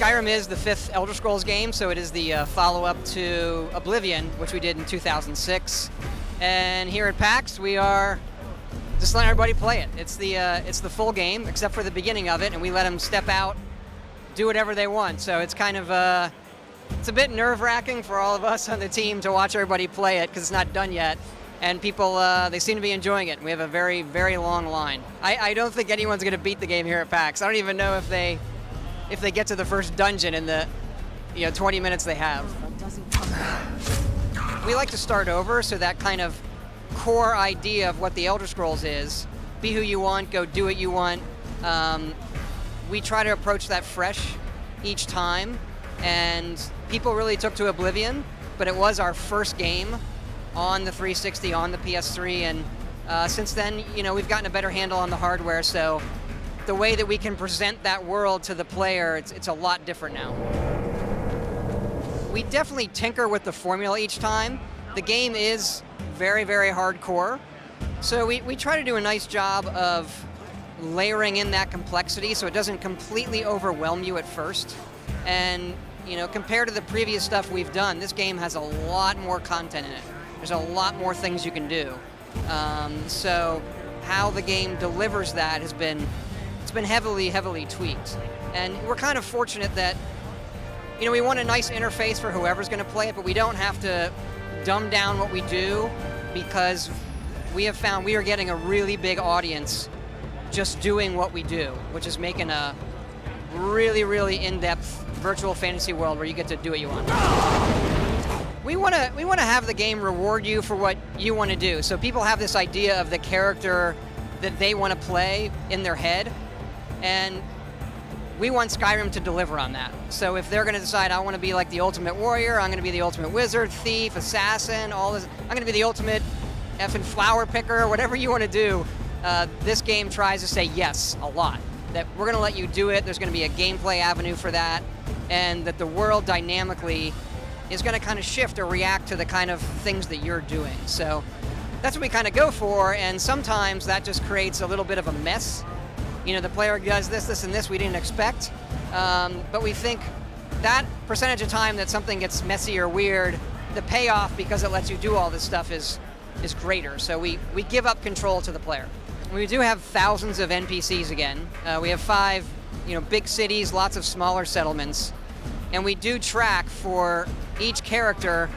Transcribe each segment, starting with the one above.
Skyrim is the 5th Elder Scrolls game, so it is the follow-up to Oblivion, which we did in 2006. And here at PAX, we are just letting everybody play it. It's the full game, except for the beginning of it, and we let them step out, do whatever they want. So it's kind of it's a bit nerve-wracking for all of us on the team to watch everybody play it because it's not done yet. And people, they seem to be enjoying it. We have a very, very long line. I don't think anyone's going to beat the game here at PAX. I don't even know if they get to the first dungeon in the 20 minutes they have. We like to start over, so that kind of core idea of what the Elder Scrolls is, be who you want, go do what you want. We try to approach that fresh each time, and people really took to Oblivion, but it was our first game on the 360, on the PS3, and since then, we've gotten a better handle on the hardware, so the way that we can present that world to the player, it's a lot different now. We definitely tinker with the formula each time. The game is very, very hardcore, so we try to do a nice job of layering in that complexity so it doesn't completely overwhelm you at first. And compared to the previous stuff we've done, this game has a lot more content in it. There's a lot more things you can do. So how the game delivers that it's been heavily, heavily tweaked. And we're kind of fortunate that, we want a nice interface for whoever's going to play it, but we don't have to dumb down what we do because we have found we are getting a really big audience just doing what we do, which is making a really, really in-depth virtual fantasy world where you get to do what you want. We want to have the game reward you for what you want to do. So people have this idea of the character that they want to play in their head, and we want Skyrim to deliver on that. So if they're going to decide, I want to be like the ultimate warrior, I'm going to be the ultimate wizard, thief, assassin, all this, I'm going to be the ultimate effing flower picker, whatever you want to do, this game tries to say yes a lot. That we're going to let you do it, there's going to be a gameplay avenue for that, and that the world dynamically is going to kind of shift or react to the kind of things that you're doing. So that's what we kind of go for, and sometimes that just creates a little bit of a mess. The player does this, and this we didn't expect, but we think that percentage of time that something gets messy or weird, the payoff because it lets you do all this stuff is greater. So we give up control to the player. We do have thousands of NPCs again. We have 5 big cities, lots of smaller settlements, and we do track for each character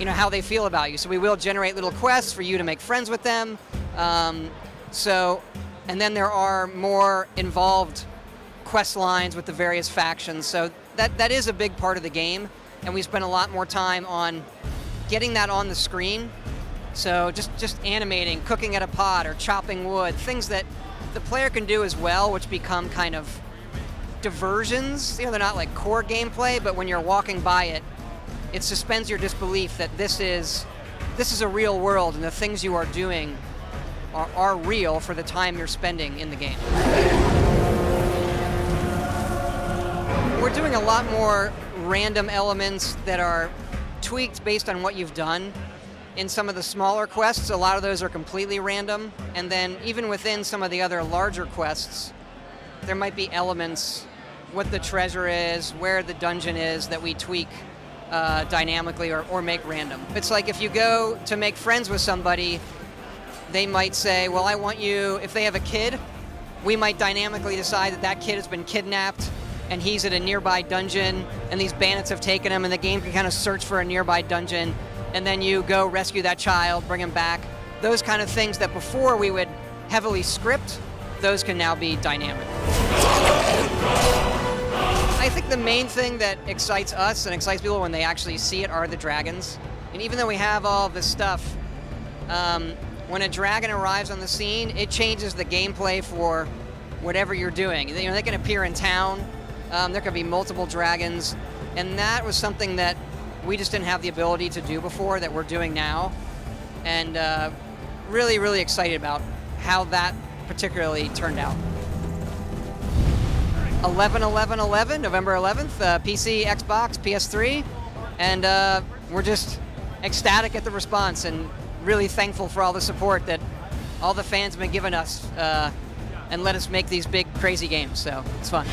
how they feel about you. So we will generate little quests for you to make friends with them. And then there are more involved quest lines with the various factions. So that is a big part of the game, and we spend a lot more time on getting that on the screen. So just animating, cooking at a pot, or chopping wood, things that the player can do as well, which become kind of diversions. They're not like core gameplay, but when you're walking by it, it suspends your disbelief that this is a real world, and the things you are doing are real for the time you're spending in the game. We're doing a lot more random elements that are tweaked based on what you've done. In some of the smaller quests, a lot of those are completely random, and then even within some of the other larger quests, there might be elements, what the treasure is, where the dungeon is, that we tweak dynamically or make random. It's like if you go to make friends with somebody, they might say, well, I want you, if they have a kid, we might dynamically decide that kid has been kidnapped and he's at a nearby dungeon and these bandits have taken him, and the game can kind of search for a nearby dungeon, and then you go rescue that child, bring him back. Those kind of things that before we would heavily script, those can now be dynamic. I think the main thing that excites us and excites people when they actually see it are the dragons. And even though we have all this stuff, when a dragon arrives on the scene, it changes the gameplay for whatever you're doing. They can appear in town. There could be multiple dragons, and that was something that we just didn't have the ability to do before that we're doing now. And really, really excited about how that particularly turned out. 11/11/11, November 11th, PC, Xbox, PS3, and we're just ecstatic at the response and really thankful for all the support that all the fans have been giving us and let us make these big, crazy games. So it's fun.